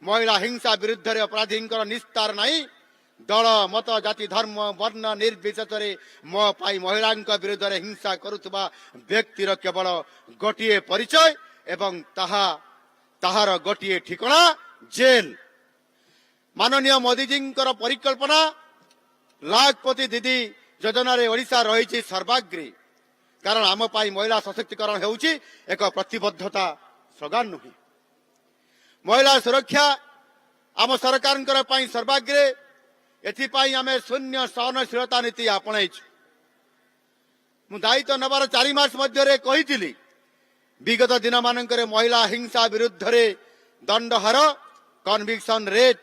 महिला हिंसा विरुद्ध अपराधी निस्तार नहीं दल मत जाति धर्म वर्ण निर्विशेष मो पाई महिला विरुद्ध हिंसा करुवा व्यक्तिर केवल गोटे परिचय एवं ताहार गोटे ठिकाना जेल। माननीय मोदीजी परिकल्पना लाखपति दीदी योजना ओडिशा रही सर्वाग्रे कारण आम पाई महिला सशक्तिकरण होउची एक प्रतिबद्धता स्लोगान नुहे। महिला सुरक्षा आम सरकार सर्वाग्रे एथिपाई आमे शून्य सहनशीलता नीति आपणाई दायित्व नबार 4 मास मध्य कही विगत दिन मानक महिला हिंसा विरुद्ध दंड हार कन्विक्शन रेट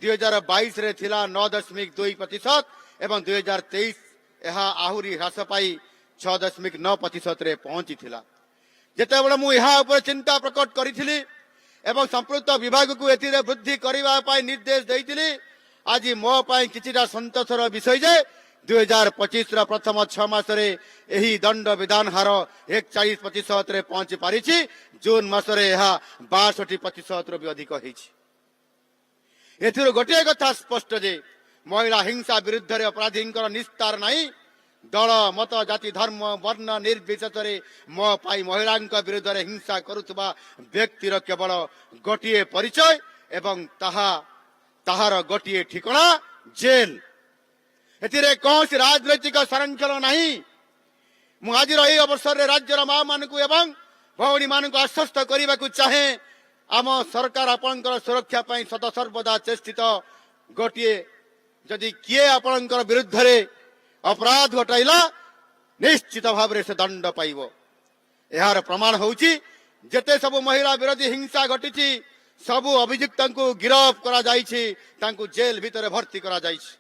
2022 रे थिला 9.2% एवं 2023 यह आहुरी ह्रास पाई 6.9% रे पहुंची थिला। जेतेबेले मु यहा ऊपर चिंता प्रकट करिथिली एवं संपुक्त विभाग को एथिरे वृद्धि करिवा पाई निर्देश देइथिली। आज मो पाई किछिटा संतोषर विषय जे 2025 रा प्रथम 6 मास रे एही दंड विधान हार 41% रे पहुंची पारिछि। जून मास रे यह 62% रो भी अधिक होइछि। एथिरो गोटे कथा स्पष्ट जे महिला हिंसा विरुद्ध अपराधी निस्तार नहीं दल मत जाति धर्म वर्ण निर्विशेष मो पाई महिला विरुद्ध हिंसा करुवा व्यक्तिर केवल गोटे परिचय एवं ताहार गोटे ठिकाना जेल। एथिरे कौन राजनैतिक संरक्षण नहीं। मुझे यही अवसर में राज्यर माँ मान एवं भौणी मान आश्वस्त करने को चाहे आम सरकार आपणकर सुरक्षा सदासर्वदा चेष्टित गोटे जदि किए आपणकर विरुद्ध अपराध घटाइला निश्चित भाव से दंड पाइब। यार प्रमाण होउची जेते सब महिला विरोधी हिंसा घटी सबु अभियुक्त गिरफ करा जाइछि तांकु जेल भितर भर्ती करा जाइछि।